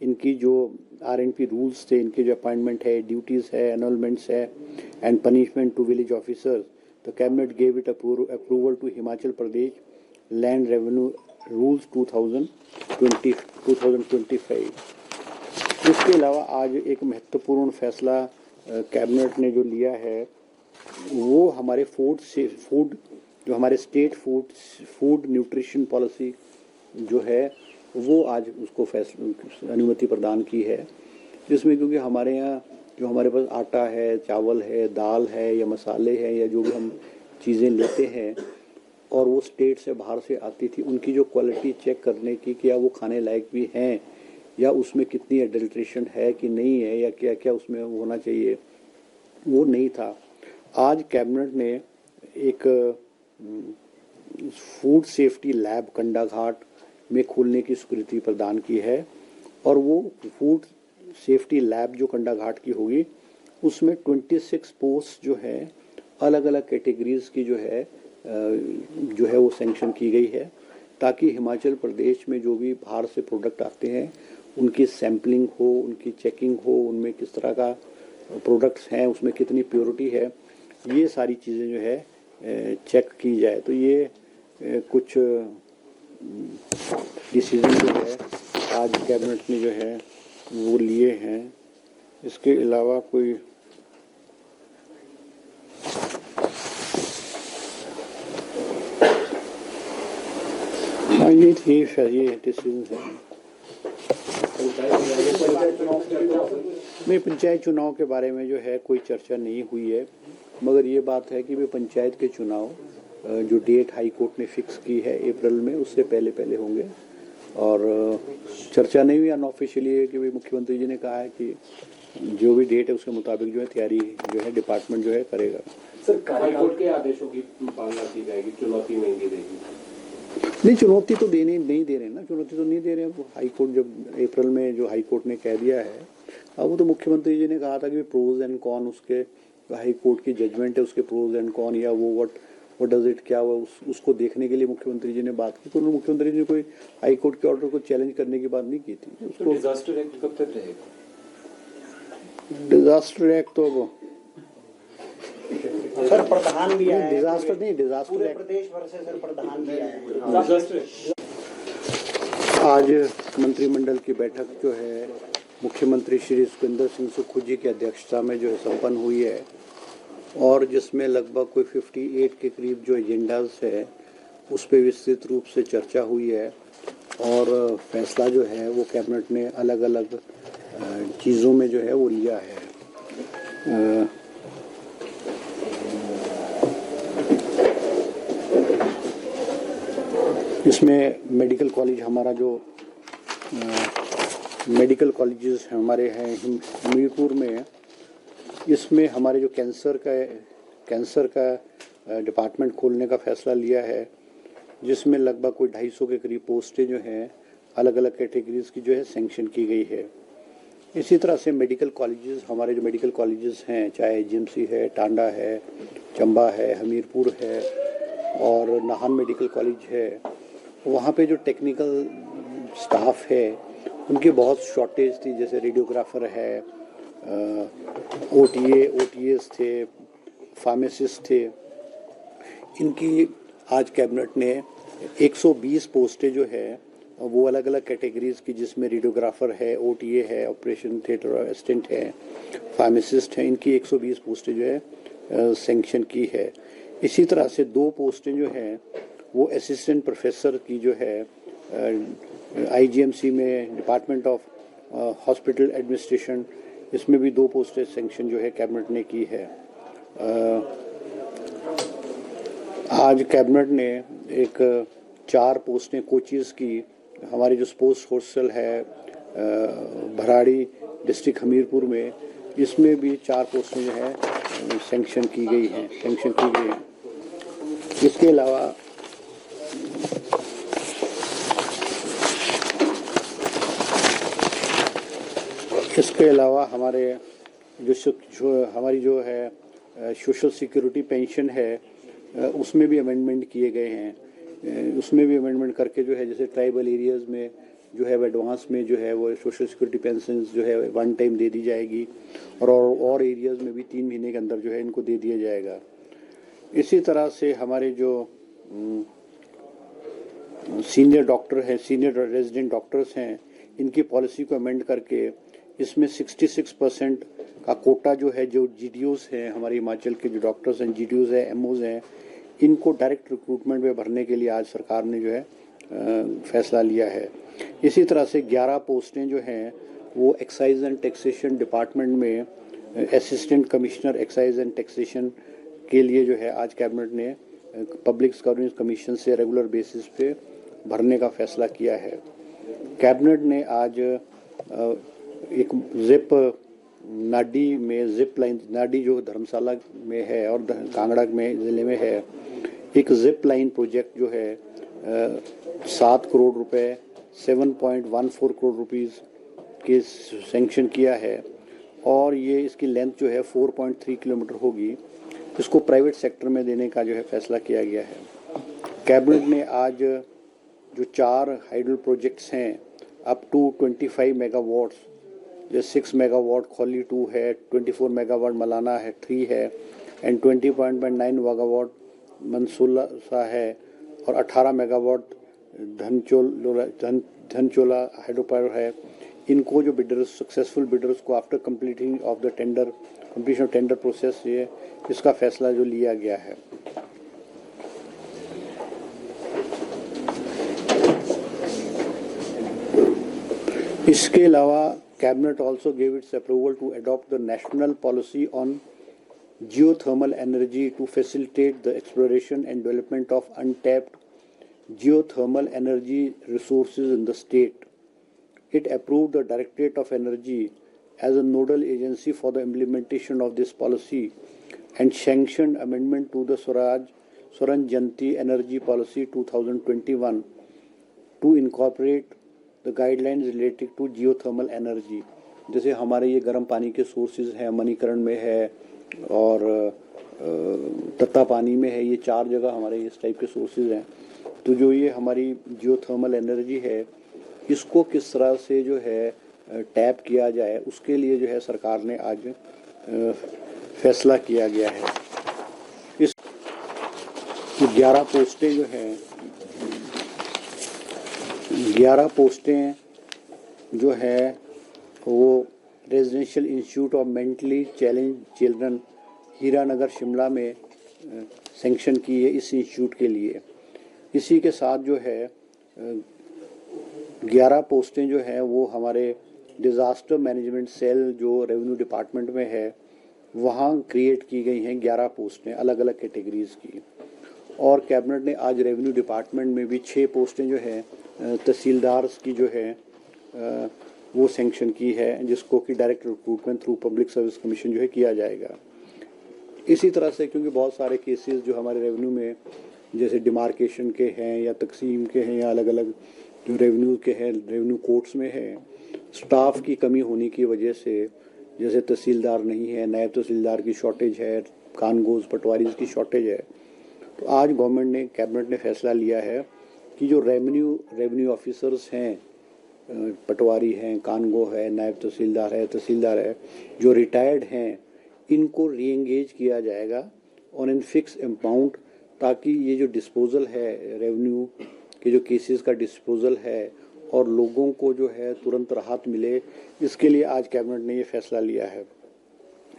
इनकी जो RNP rules थे, इनके जो अपॉइंटमेंट है, ड्यूटीज़ है, एनरोलमेंट्स है and punishment to village officers, the cabinet gave it approval to Himachal Pradesh land revenue rules 2025। इसके अलावा आज एक महत्वपूर्ण फैसला कैबिनेट ने जो लिया है वो हमारे फूड जो हमारे स्टेट फूड न्यूट्रिशन पॉलिसी जो है वो आज उसको अनुमति प्रदान की है, जिसमें क्योंकि हमारे यहाँ जो हमारे पास आटा है, चावल है, दाल है या मसाले हैं या जो भी हम चीज़ें लेते हैं और वो स्टेट से बाहर से आती थी, उनकी जो क्वालिटी चेक करने की क्या वो खाने लायक भी हैं या उसमें कितनी एडल्ट्रेशन है कि नहीं है या क्या क्या उसमें होना चाहिए, वो नहीं था। आज कैबिनेट ने एक फूड सेफ्टी लैब कंडाघाट में खोलने की स्वीकृति प्रदान की है और वो फूड सेफ्टी लैब जो कंडाघाट की होगी उसमें 26 पोस्ट जो है अलग अलग कैटेगरीज की जो है वो सैंक्शन की गई है, ताकि हिमाचल प्रदेश में जो भी बाहर से प्रोडक्ट आते हैं उनकी सैम्पलिंग हो, उनकी चेकिंग हो, उनमें किस तरह का प्रोडक्ट्स हैं, उसमें कितनी प्योरिटी है, ये सारी चीज़ें जो है चेक की जाए। तो ये कुछ डिसीजन जो है आज कैबिनेट ने जो है वो लिए हैं। इसके अलावा कोई हाँ ये ठीक है, ये डिसीजन है। नहीं, पंचायत चुनाव के बारे में जो है कोई चर्चा नहीं हुई है, मगर ये बात है कि वे पंचायत के चुनाव जो डेट हाई कोर्ट ने फिक्स की है अप्रैल में, उससे पहले पहले होंगे और चर्चा नहीं हुई अनऑफिशियली है कि भाई मुख्यमंत्री जी ने कहा है कि जो भी डेट है उसके मुताबिक जो है तैयारी जो है डिपार्टमेंट जो है करेगा। सर, हाई कोर्ट के आदेशों की पालना की जाएगी, चुनौती नहीं दी जाएगी? नहीं, चुनौती तो नहीं दे रहे ना, चुनौती तो नहीं दे रहे हैं। हाई कोर्ट जब अप्रैल में जो हाई कोर्ट ने कह दिया है, अब वो तो मुख्यमंत्री जी ने कहा था कि प्रोज एंड कॉन, उसके हाई कोर्ट की जजमेंट है उसके प्रोज एंड कॉन या वो व्हाट डज इट क्या हुआ उसको देखने के लिए मुख्यमंत्री जी ने बात की। तो मुख्यमंत्री जी ने कोई हाई कोर्ट के ऑर्डर को चैलेंज करने की बात नहीं की थी। उसको डिजास्टर एक्ट कब तक रहेगा? डिजास्टर एक्ट तो सर प्रधान भी आया है, डिजास्टर नहीं, डिजास्टर पूरे एक्ट प्रदेश भर से सर प्रधान भी आया है। आज मंत्रिमंडल की बैठक जो है मुख्यमंत्री श्री सुखविंदर सिंह सुक्खू जी की अध्यक्षता में जो है संपन्न हुई है और जिसमें लगभग कोई 58 के करीब जो एजेंडाज है उस पर विस्तृत रूप से चर्चा हुई है और फैसला जो है वो कैबिनेट ने अलग अलग चीज़ों में जो है वो लिया है। इसमें मेडिकल कॉलेज हमारा जो मेडिकल कॉलेजेस हमारे हैं हमीरपुर में, इसमें हमारे जो कैंसर का डिपार्टमेंट खोलने का फैसला लिया है, जिसमें लगभग कोई 250 के करीब पोस्टें जो हैं अलग अलग कैटेगरीज की जो है सैंक्शन की गई है। इसी तरह से मेडिकल कॉलेजेस, हमारे जो मेडिकल कॉलेजेस हैं, चाहे जिम्सी है, टांडा है, चंबा है, हमीरपुर है और नाहन मेडिकल कॉलेज है, वहाँ पे जो टेक्निकल स्टाफ है उनकी बहुत शॉर्टेज थी। जैसे रेडियोग्राफर है, ओटीएस थे, फार्मासिस्ट थे। इनकी आज कैबिनेट ने 120 पोस्टें जो है वो अलग अलग कैटेगरीज की, जिसमें रेडियोग्राफर है, ओटीए है, ऑपरेशन थिएटर असिस्टेंट है, फार्मासिस्ट हैं, इनकी 120 पोस्टें जो है सैंक्शन की है। इसी तरह से 2 पोस्टें जो हैं वो असिस्टेंट प्रोफेसर की जो है आईजीएमसी में, डिपार्टमेंट ऑफ हॉस्पिटल एडमिनिस्ट्रेशन, इसमें भी 2 पोस्टें सैंक्शन जो है कैबिनेट ने की है। आज कैबिनेट ने एक 4 पोस्टें कोचेस की, हमारी जो स्पोर्ट्स हॉस्टल है भराड़ी डिस्ट्रिक्ट हमीरपुर में, इसमें भी 4 पोस्टें जो है सैंक्शन की गई हैं। इसके अलावा हमारे हमारी जो है सोशल सिक्योरिटी पेंशन है, उसमें भी अमेंडमेंट किए गए हैं। उसमें भी अमेंडमेंट करके जो है, जैसे ट्राइबल एरियाज़ में जो है एडवांस में जो है वो सोशल सिक्योरिटी पेंशन जो है वन टाइम दे दी जाएगी और एरियाज़ में भी 3 महीने के अंदर जो है इनको दे दिया जाएगा। इसी तरह से हमारे जो सीनियर डॉक्टर हैं, सीनियर रेजिडेंट डॉक्टर्स हैं, इनकी पॉलिसी को अमेंड करके इसमें 66% का कोटा जो है, जो जीडीओज हैं, हमारे हिमाचल के जो डॉक्टर्स हैं, जीडीओज हैं, एमओज हैं, इनको डायरेक्ट रिक्रूटमेंट में भरने के लिए आज सरकार ने जो है फैसला लिया है। इसी तरह से 11 पोस्टें जो हैं वो एक्साइज एंड टैक्सेशन डिपार्टमेंट में assistant commissioner excise and taxation के लिए जो है आज कैबिनेट ने पब्लिक गवर्नेंस कमीशन से रेगुलर बेसिस पे भरने का फैसला किया है। कैबिनेट ने आज एक जिप नाडी में जिप लाइन, नाडी जो धर्मशाला में है और कांगड़ा में ज़िले में है, एक जिप लाइन प्रोजेक्ट जो है 7 करोड़ रुपए 7.14 करोड़ रुपीस के सैंक्शन किया है और ये इसकी लेंथ जो है 4.3 किलोमीटर होगी। इसको प्राइवेट सेक्टर में देने का जो है फैसला किया गया है। कैबिनेट ने आज जो 4 हाइडल प्रोजेक्ट्स हैं अप टू 25 मेगावाट्स, जो 6 मेगावाट खौली 2 है, 24 मेगावाट मलाना है 3 है एंड 20.9 मेगावाट मनसूला है और 18 मेगावाट धनचोला हाइड्रो पावर है। इनको जो बिडर्स, सक्सेसफुल बिडर्स को after completing of the tender, completion of tender process, ये इसका फैसला जो लिया गया है। इसके अलावा cabinet also gave its approval to adopt the national policy on geothermal energy to facilitate the exploration and development of untapped geothermal energy resources in the state. It approved the Directorate of Energy as a nodal agency for the implementation of this policy and sanctioned amendment to the Swaraj Janti Energy Policy 2021 to incorporate the guidelines related to geothermal energy. जैसे हमारे ये गर्म पानी के sources हैं, मणिकरण में है और तत्ता पानी में है, ये 4 जगह हमारे इस टाइप के सोर्सेज हैं। तो जो ये हमारी जियोथर्मल एनर्जी है, इसको किस तरह से जो है टैप किया जाए, उसके लिए जो है सरकार ने आज फैसला किया गया है। इस 11 पोस्टें जो हैं, 11 पोस्टें जो है वो residential institute of mentally challenge children Hiranagar Shimla में सैंक्शन की है इस इंस्टीट्यूट के लिए। इसी के साथ जो है 11 पोस्टें जो हैं वो हमारे डिज़ास्टर मैनेजमेंट सेल जो रेवेन्यू डिपार्टमेंट में है वहाँ क्रिएट की गई हैं 11 पोस्टें अलग अलग कैटेगरीज़ की। और कैबिनेट ने आज रेवेन्यू डिपार्टमेंट में भी 6 पोस्टें जो हैं तहसीलदार की जो है वो सैंक्शन की है, जिसको कि direct recruitment through public service commission जो है किया जाएगा। इसी तरह से क्योंकि बहुत सारे केसेस जो हमारे रेवेन्यू में जैसे डिमार्केशन के हैं या तकसीम के हैं या अलग अलग जो रेवेन्यू के हैं, रेवेन्यू कोर्ट्स में है, स्टाफ की कमी होने की वजह से जैसे तहसीलदार नहीं है, नायब तहसीलदार की शॉर्टेज है, कानगोज पटवारीज की शॉर्टेज है। तो आज गवर्नमेंट ने, कैबिनेट ने फैसला लिया है कि जो रेवेन्यू ऑफिसर्स हैं, पटवारी हैं, कानगो है, नायब तहसीलदार है, जो रिटायर्ड हैं, इनको रीएंगेज किया जाएगा और इन फिक्स अमाउंट, ताकि ये जो डिस्पोजल है रेवेन्यू के जो केसेस का डिस्पोजल है और लोगों को जो है तुरंत राहत मिले, इसके लिए आज कैबिनेट ने ये फैसला लिया है।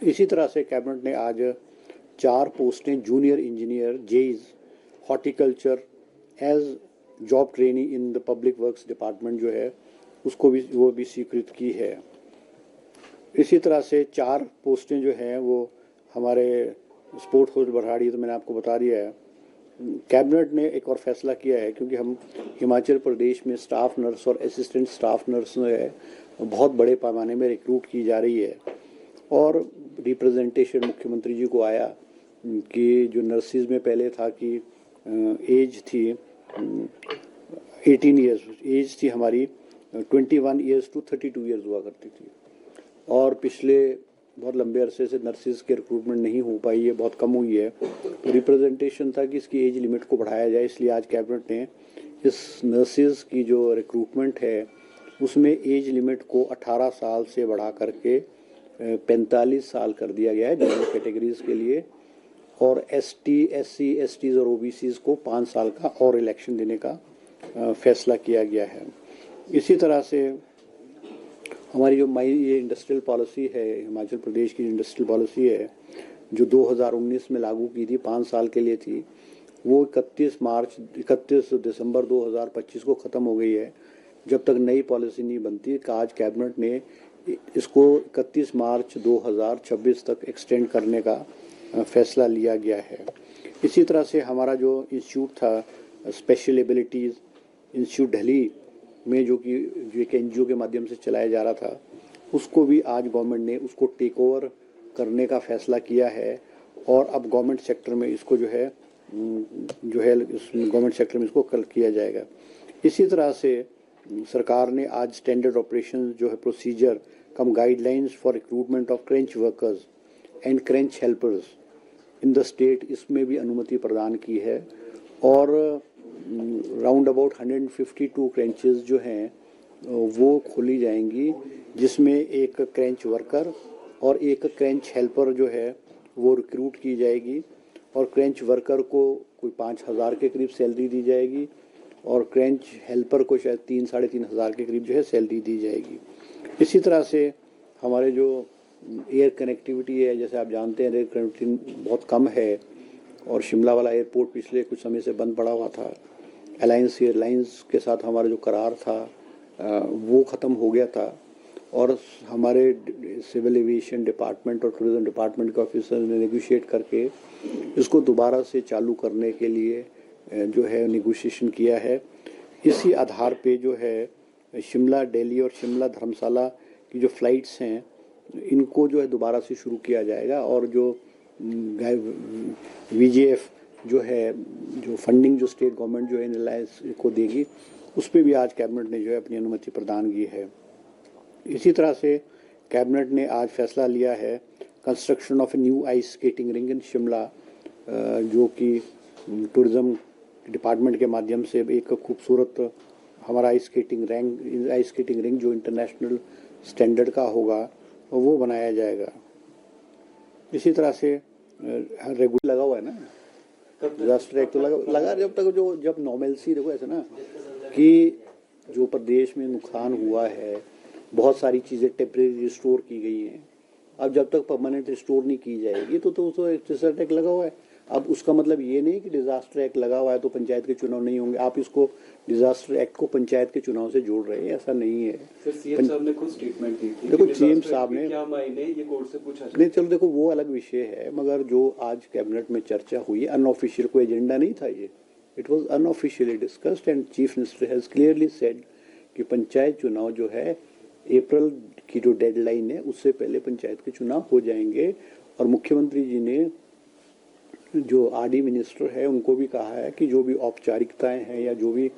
इसी तरह से कैबिनेट ने आज 4 पोस्टें junior engineer JEs horticulture as job training in the public works department जो है उसको भी वो भी स्वीकृत की है। इसी तरह से 4 पोस्टें जो हैं वो हमारे स्पोर्ट्स कोच बरहाड़ी, तो मैंने आपको बता दिया है। कैबिनेट ने एक और फैसला किया है, क्योंकि हम हिमाचल प्रदेश में स्टाफ नर्स और असिस्टेंट स्टाफ नर्स है बहुत बड़े पैमाने में रिक्रूट की जा रही है और रिप्रेजेंटेशन मुख्यमंत्री जी को आया कि जो नर्सिस में पहले था कि एज थी 18 ईयर्स, एज थी हमारी 21 ईयर्स टू 32 ईयर्स हुआ करती थी और पिछले बहुत लंबे अरसे से नर्सिस के रिक्रूटमेंट नहीं हो पाई है, बहुत कम हुई है। तो रिप्रेजेंटेशन था कि इसकी एज लिमिट को बढ़ाया जाए, इसलिए आज कैबिनेट ने इस नर्सिस की जो रिक्रूटमेंट है उसमें एज लिमिट को 18 साल से बढ़ा करके 45 साल कर दिया गया है जनरल कैटेगरीज के लिए, और ST, SC, STs और OBCs को 5 साल का और इलेक्शन देने का फैसला किया गया है। इसी तरह से हमारी जो ये इंडस्ट्रियल पॉलिसी है, हिमाचल प्रदेश की इंडस्ट्रियल पॉलिसी है, जो 2019 में लागू की थी, 5 साल के लिए थी, वो 31 दिसंबर 2025 को ख़त्म हो गई है। जब तक नई पॉलिसी नहीं बनती, आज कैबिनेट ने इसको 31 मार्च 2026 तक एक्सटेंड करने का फैसला लिया गया है। इसी तरह से हमारा जो इंस्टीट्यूट था, स्पेशल एबिलिटीज़ इंस्टीट्यूट दिल्ली में, जो एक NGO के माध्यम से चलाया जा रहा था, उसको भी आज गवर्नमेंट ने उसको टेक ओवर करने का फैसला किया है, और अब गवर्नमेंट सेक्टर में इसको जो है गवर्नमेंट सेक्टर में इसको कल किया जाएगा। इसी तरह से सरकार ने आज स्टैंडर्ड ऑपरेशन जो है procedure cum guidelines for recruitment of creche workers and creche helpers in the state, इसमें भी अनुमति प्रदान की है, और राउंड अबाउट 152 क्रेंचेस जो हैं वो खोली जाएंगी, जिसमें एक क्रेंच वर्कर और एक क्रेंच हेल्पर जो है वो रिक्रूट की जाएगी, और क्रेंच वर्कर को कोई 5,000 के करीब सैलरी दी जाएगी, और क्रेंच हेल्पर को शायद 3-3.5 हज़ार के करीब जो है सैलरी दी जाएगी। इसी तरह से हमारे जो एयर कनेक्टिविटी है, जैसे आप जानते हैं एयर कनेक्टिविटी बहुत कम है, और शिमला वाला एयरपोर्ट पिछले कुछ समय से बंद पड़ा हुआ था। अलायंस एयरलाइंस के साथ हमारा जो करार था वो ख़त्म हो गया था, और हमारे सिविल एविएशन डिपार्टमेंट और टूरिज्म डिपार्टमेंट के ऑफिसर ने नेगोशिएट करके इसको दोबारा से चालू करने के लिए जो है नेगोशिएशन किया है। इसी आधार पे जो है शिमला दिल्ली और शिमला धर्मशाला की जो फ़्लाइट्स हैं, इनको जो है दोबारा से शुरू किया जाएगा, और जो VJF जो है, जो फंडिंग जो स्टेट गवर्नमेंट जो है इन एलायंस को देगी, उस पर भी आज कैबिनेट ने जो है अपनी अनुमति प्रदान की है। इसी तरह से कैबिनेट ने आज फैसला लिया है construction of a new ice skating ring in Shimla, जो कि टूरिज़्म डिपार्टमेंट के माध्यम से एक खूबसूरत हमारा आइस स्केटिंग रिंग जो इंटरनेशनल स्टैंडर्ड का होगा वो बनाया जाएगा। इसी तरह से रेगुलर लगा हुआ है ना, डिजास्टर एक्ट तो लगा जब नॉर्मलसी, देखो ऐसा ना कि जो प्रदेश में नुकसान हुआ है, बहुत सारी चीज़ें टेम्परेरी रिस्टोर की गई हैं, अब जब तक परमानेंट रिस्टोर नहीं की जाएगी तो डिजास्टर एक्ट लगा हुआ है। अब उसका मतलब ये नहीं कि डिजास्टर एक्ट लगा हुआ है तो पंचायत के चुनाव नहीं होंगे, आप इसको डिजास्टर एक्ट को पंचायत के चुनाव से जोड़ रहे हैं, ऐसा नहीं है। सीएम साहब ने खुद स्टेटमेंट दी थी, देखो सीएम साहब ने क्या मायने ये कोर्ट से पूछा नहीं, चलो देखो वो अलग विषय है, मगर जो आज कैबिनेट में चर्चा हुई, अनऑफिशियल कोई एजेंडा नहीं था ये, it was unofficially discussed, and chief minister has clearly said कि पंचायत चुनाव जो है अप्रैल की जो डेडलाइन है उससे पहले पंचायत के चुनाव हो जाएंगे। और मुख्यमंत्री जी ने जो RD मिनिस्टर है उनको भी कहा है कि जो भी औपचारिकताएं हैं या जो भी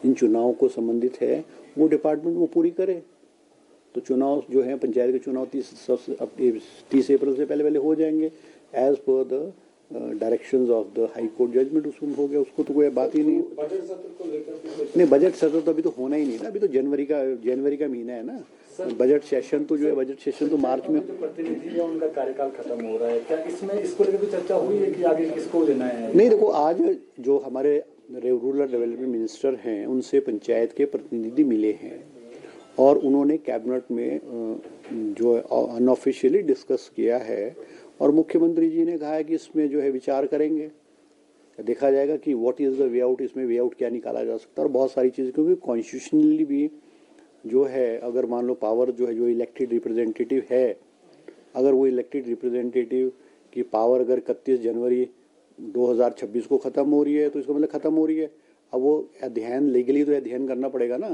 इन चुनावों को संबंधित है वो डिपार्टमेंट वो पूरी करे। तो चुनाव जो है पंचायत के चुनाव 30 अप्रैल से पहले हो जाएंगे as per the directions of the high court judgement, उसमें हो गया, उसको तो कोई बात ही नहीं। नहीं, बजट सत्र तो अभी तो होना ही नहीं ना, अभी तो जनवरी का महीना है ना, बजट सेशन तो जो है बजट सेशन तो मार्च में। जो प्रतिनिधि है उनका कार्यकाल खत्म हो रहा है, क्या इसमें इसको लेकर भी चर्चा हुई है कि आगे किसको लेना है? नहीं, देखो आज जो हमारे रूरल डेवलपमेंट मिनिस्टर हैं उनसे पंचायत के प्रतिनिधि मिले हैं, और उन्होंने कैबिनेट में जो अनऑफिशियली डिस्कस किया है, और मुख्यमंत्री जी ने कहा है कि इसमें जो है विचार करेंगे, देखा जाएगा कि what is the way out, इसमें वे आउट क्या निकाला जा सकता है, और बहुत सारी चीज़ें, क्योंकि कॉन्स्टिट्यूशनली भी जो है अगर मान लो पावर जो है जो इलेक्टेड रिप्रेजेंटेटिव है, अगर वो इलेक्टेड रिप्रेजेंटेटिव की पावर अगर 31 जनवरी 2026 को ख़त्म हो रही है तो इसका मतलब ख़त्म हो रही है। अब वो अध्ययन लीगली तो अध्ययन करना पड़ेगा ना,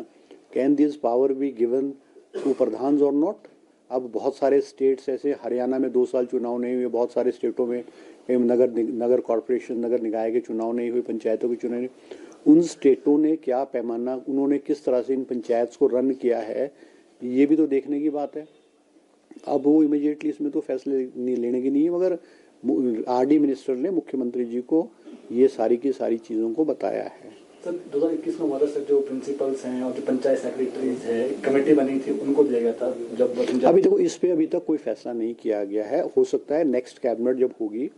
can this power be given to pradhan और नॉट। अब बहुत सारे स्टेट्स ऐसे, हरियाणा में 2 साल चुनाव नहीं हुए, बहुत सारे स्टेटों में नगर कॉरपोरेशन नगर निकाय के चुनाव नहीं हुए, पंचायतों के चुनाव नहीं, उन स्टेटों ने क्या पैमाना, उन्होंने किस तरह से इन पंचायत को रन किया है, ये भी तो देखने की बात है। अब वो इमीडिएटली इसमें तो फैसले नहीं लेने की नहीं है, मगर RD मिनिस्टर ने मुख्यमंत्री जी को ये सारी की सारी चीज़ों को बताया है। सर 2021 में हुआ था सर, जो प्रिंसिपल्स हैं और जो पंचायत सेक्रेटरीज है, एक कमेटी बनी थी, उनको दिया गया था जब अभी देखो इस पे अभी तक कोई फैसला नहीं किया गया है। हो सकता है नेक्स्ट कैबिनेट जब होगी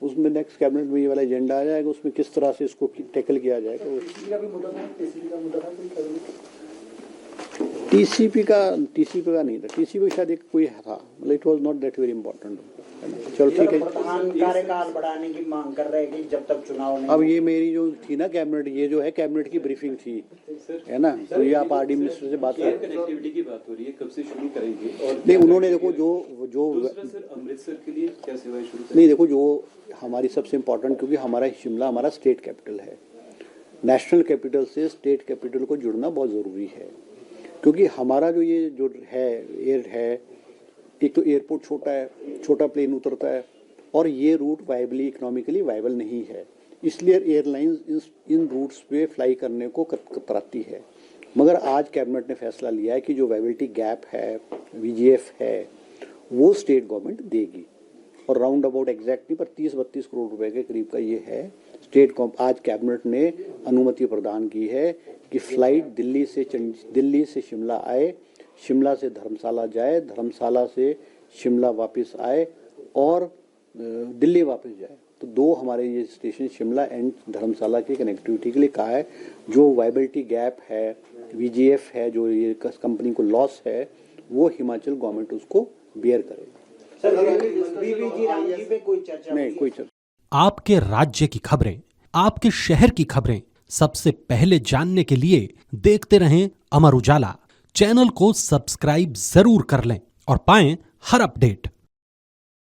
उसमें नेक्स्ट कैबिनेट में ये वाला एजेंडा आ जाएगा, उसमें किस तरह से इसको टैकल किया जाएगा। टीसीपी का भी मुद्दा था, टीसीपी का मुद्दा था कोई टीसीपी का नहीं था, टीसीपी शायद एक कोई था, मतलब it was not that very important. चलो ठीक है। प्रधान कार्यकाल बढ़ाने की मांग कर रहे हैं कि जब तक चुनाव नहीं। अब ये मेरी जो थी ना कैबिनेट, ये जो है कैबिनेट की ब्रीफिंग थी, है ना, तो ये आप आरडी मिनिस्टर से बात एयर करें। कनेक्टिविटी की बात हो रही है, कब से शुरू करेंगे? और नहीं, उन्होंने देखो जो दूसरा सर, अमृतसर के लिए क्या सेवाएं शुरू करेंगे? नहीं देखो, जो हमारी सबसे इम्पोर्टेंट, क्योंकि हमारा शिमला हमारा स्टेट कैपिटल है, नेशनल कैपिटल से स्टेट कैपिटल को जुड़ना बहुत ज़रूरी है। क्योंकि हमारा जो ये जो है एयर है, एक तो एयरपोर्ट छोटा है, छोटा प्लेन उतरता है, और ये रूट वायबली इकोनॉमिकली वायबल नहीं है, इसलिए एयरलाइंस इन रूट्स पे फ्लाई करने को कतराती है। मगर आज कैबिनेट ने फैसला लिया है कि जो वायबिलिटी गैप है, वीजीएफ है, वो स्टेट गवर्नमेंट देगी, और राउंड अबाउट एग्जैक्ट नहीं पर 30-32 करोड़ रुपए के करीब का ये है। आज कैबिनेट ने अनुमति प्रदान की है कि फ्लाइट दिल्ली से शिमला आए, शिमला से धर्मशाला जाए, धर्मशाला से शिमला वापस आए और दिल्ली वापस जाए। तो दो हमारे ये स्टेशन शिमला एंड धर्मशाला की कनेक्टिविटी के लिए कहा है। जो वायबिलिटी गैप है, वीजीएफ है, जो ये कंपनी को लॉस है, वो हिमाचल गवर्नमेंट उसको बियर करेगी। सर बीबीजी रामजी पे कोई चर्चा नहीं, हुई? कोई चर्चा। आपके राज्य की खबरें, आपके शहर की खबरें सबसे पहले जानने के लिए देखते रहें अमर उजाला। चैनल को सब्सक्राइब जरूर कर लें और पाएं हर अपडेट।